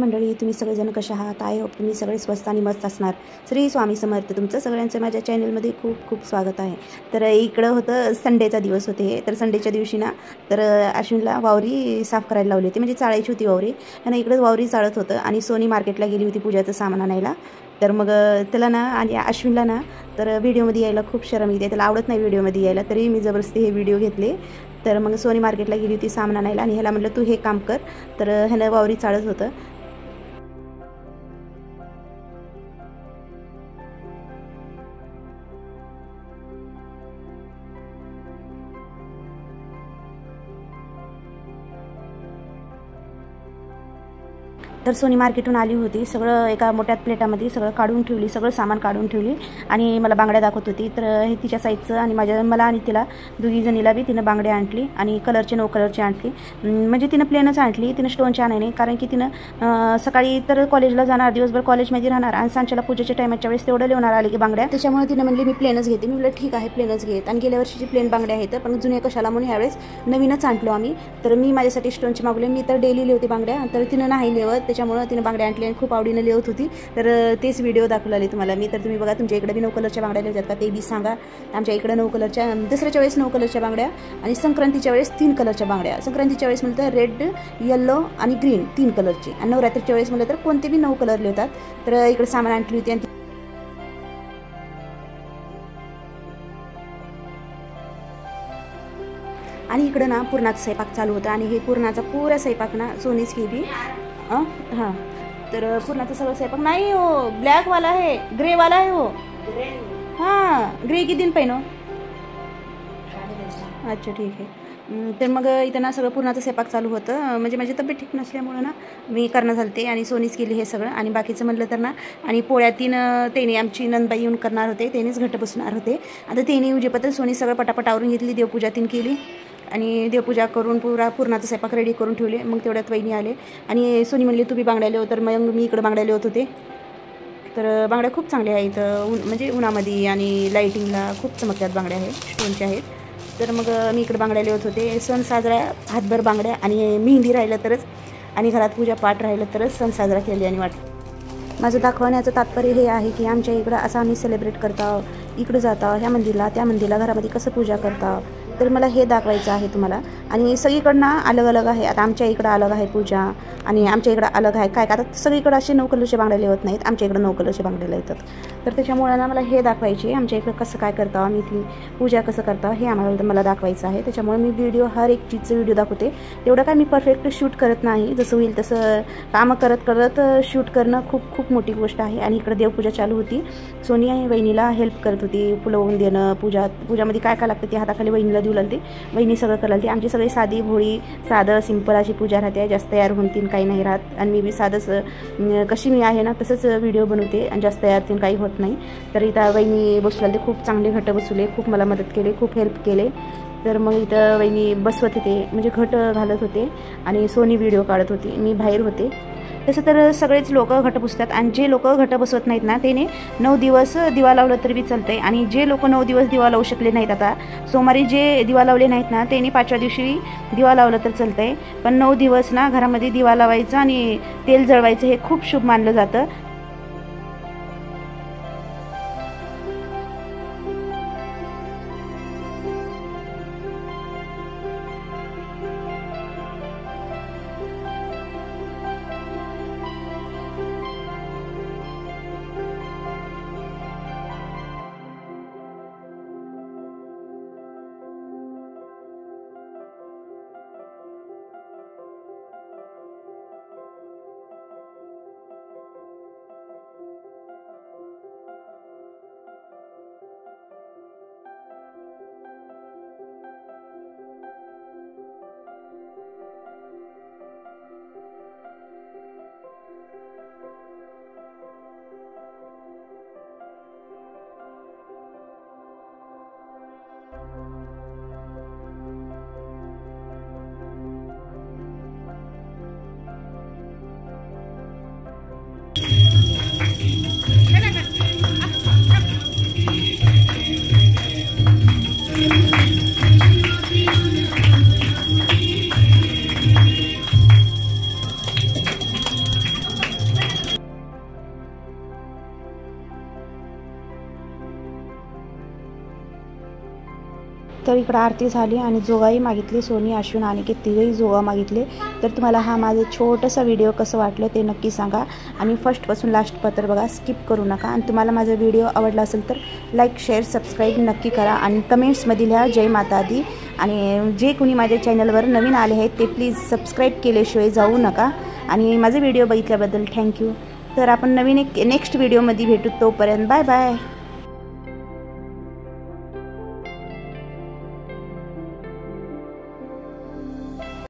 मंडळी, तुम्ही सगळेजण कशा आहात? आय होप तुम्ही सगळे स्वस्त आणि मस्त असणार. श्री स्वामी समर्थ. तुमचं सगळ्यांचं माझ्या चॅनलमध्ये खूप खूप स्वागत आहे. तर इकडं होतं संडेचा दिवस होते. तर संडेच्या दिवशी ना तर अश्विनला वावरी साफ करायला लावली होती, म्हणजे चाळायची होती वावरी. आणि इकडं वावरी चाळत होतं आणि सोनी मार्केटला गेली होती पूजाचं सामान आणायला. तर मग त्याला ना आणि अश्विनला ना तर व्हिडिओमध्ये यायला खूप शरम येते, त्याला आवडत नाही व्हिडिओमध्ये यायला. तरी मी जबरदस्ती हे व्हिडिओ घेतले. तर मग सोनी मार्केटला गेली होती सामान आणायला आणि ह्याला म्हटलं तू हे काम कर. तर ह्यानं वावरी चाळत होतं. तर सोनी मार्केटहून आली होती, सगळं एका मोठ्या प्लेटामध्ये सगळं काढून ठेवली, सगळं सामान काढून ठेवली आणि मला बांगड्या दाखवत होती. तर हे तिच्या साईजचं आणि मला आणि तिला दोघी जणीला बी तिनं बांगड्या आणली आणि कलरचे 9 कलरची आणली. म्हणजे तिनं प्लेनच आणली, तिनं स्टोनची आणाय नाही, कारण की तिनं सकाळी तर कॉलेजला जाणार, दिवसभर कॉलेजमध्ये राहणार आणि सांच्याला पूजेच्या टायमाच्या वेळेस तेवढं लिहणार आले की बांगड्या. त्याच्यामुळे तिनं म्हणली मी प्लेनच घेते. मी म्हटलं ठीक आहे प्लेनच घेत. आणि गेल्या वर्षीची प्लेन बांगड्या आहेत, पण जुन्या कशाला म्हणून ह्यावेळेस नवीनच आणलो आम्ही. तर मी माझ्यासाठी स्टोनची मागवली. मी तर डेली लिहते बांगड्या, तर तिनं नाही लिहत, त्याच्यामुळे तिनं बांगड्या आणली आणि खूप आवडीनं लिहत होती. तर तेच व्हिडिओ दाखवले तुम्हाला मी. तर तुम्ही बघा, तुमच्या इकडे बी 9 कलरच्या बांगड्या लिहतात का ते बी सांगा. आमच्या इकडे 9 कलरच्या, दसऱ्याच्या वेळेस 9 कलरच्या बांगड्या आणि संक्रांतीच्या वेळेस 3 कलरच्या बांगड्या. संक्रांतीच्या वेळेस म्हटलं तर रेड, येलो आणि ग्रीन 3 कलरची. आणि नवरात्रीच्या वेळेस म्हटलं तर कोणते बी 9 कलर लिहतात. तर इकडे सामान आणली होती. आणि इकडं ना पुरणाचा स्वयंपाक चालू होता आणि हे पुरणाचा पुरा स्वयंपाक ना सोनीच केली. हां, तर पुरणाचा सगळं स्वयंपाक नाही हो, ब्लॅकवाला आहे, ग्रेवाला आहे हो. हां, ग्रे किती दिन पहिनो. अच्छा ठीक आहे. तर मग इथं ना सगळं पुरणाचं स्वयंपाक चालू होतं. म्हणजे माझी तब्येत ठीक नसल्यामुळं ना मी करणं झालते आणि सोनीच केली हे सगळं. आणि बाकीचं म्हटलं तर ना आणि पोळ्या 3 त्यांनी आमची नंदबाई येऊन करणार होते, त्यांनीच घट्ट बसणार होते. आता त्यांनी उजेपत्र सोनी सगळं पटापट आवरून घेतली, देवपूजा 3 केली आणि देवपूजा करून पुरणाचा स्वयंपाक रेडी करून ठेवले. मग तेवढ्यात वहिनी आले आणि सोनी म्हणली तू बी बांगड्या लिहो. तर मग मी इकडं बांगड्या लिहत होते. तर बांगड्या खूप चांगल्या आहेत, म्हणजे उन्हामध्ये आणि लाईटिंगला खूप चमकतात बांगड्या आहेत, स्टोनच्या आहेत. तर मग मी इकडे बांगड्या लिहत होते. सण साजरा हातभर बांगड्या आणि मेहंदी राहिलं तरच आणि घरात पूजा पाठ राहिलं तरच सण साजरा केली आणि माझं दाखवण्याचं तात्पर्य हे आहे की आमच्या इकडं असं आम्ही सेलिब्रेट करतो, इकडं जातो, ह्या मंदिरला त्या मंदिरला, घरामध्ये कसं पूजा करता. तर मला हे दाखवायचं आहे तुम्हाला. आणि सगळीकडनं अलग अलग आहे. आता आमच्या इकडं अलग आहे पूजा आणि आमच्या इकडं अलग आहे काय. आता सगळीकडं असे 9 कलरचे बांगड्या लिहत नाहीत, आमच्या इकडं 9 कलरचे बांगड्या लिहतात. तर त्याच्यामुळे ना मला हे दाखवायचे आमच्या इकडं कसं काय करतो आम्ही, ती पूजा कसं करतो हे मला दाखवायचं आहे. त्याच्यामुळे मी व्हिडिओ हर एक चीजचं व्हिडिओ दाखवते. तेवढं काय मी परफेक्ट शूट करत नाही, जसं होईल तसं कामं करत करत शूट करणं खूप खूप मोठी गोष्ट आहे. आणि इकडं देवपूजा चालू होती. सोनी वहिनीला हेल्प करत होती, फुलवून देणं, पूजामध्ये काय काय लागतं ते हाताखाली वहिनीला देऊ लागते. वहिनी सगळं करायला. आमची सगळी साधी भोळी साधं सिंपल अशी पूजा राहते, जास्त तयार होऊन तीन काही नाही राहत. आणि मी बी साधंच कशी मी आहे ना तसंच व्हिडिओ बनवते आणि जास्त तयार तीन काही होत नाही. तर इथं वहिनी बसू लागते, खूप चांगले घट बसवले, खूप मला मदत केली, खूप हेल्प केले. तर मग इथं वहिनी बसवत होते, म्हणजे घट घालत होते आणि सोनी व्हिडिओ काढत होती, मी बाहेर होते. तसं तर सगळेच लोक घट बसतात आणि जे लोक घट बसवत नाहीत ना त्याने 9 दिवस दिवा लावलं तरी बी चालतंय. आणि जे लोक 9 दिवस दिवा लावू शकले नाहीत, आता सोमवारी जे दिवा लावले नाहीत ना त्यांनी 5व्या दिवशी दिवा लावलं तर चालतंय. पण 9 दिवस ना घरामध्ये दिवा लावायचं आणि तेल जळवायचं हे खूप शुभ मानलं जातं. तर इकडं आरती झाली आणि जोगाही मागितले, सोनी, अश्विन आणि तिघही जोगा मागितले. तर तुम्हाला हा माझं छोटंसा व्हिडिओ कसं वाटलं ते नक्की सांगा आणि फर्स्टपासून लास्टपर्यंत बघा, स्किप करू नका. आणि तुम्हाला माझा व्हिडिओ आवडला असेल तर लाईक, शेअर, सबस्क्राईब नक्की करा आणि कमेंट्समध्ये लिहा जय माता दी. आणि जे कोणी माझ्या चॅनलवर नवीन आले आहेत ते प्लीज सबस्क्राईब केल्याशिवाय जाऊ नका. आणि माझा व्हिडिओ बघितल्याबद्दल थँक्यू. तर आपण नवीन एक नेक्स्ट व्हिडिओमध्ये भेटू, तोपर्यंत बाय बाय.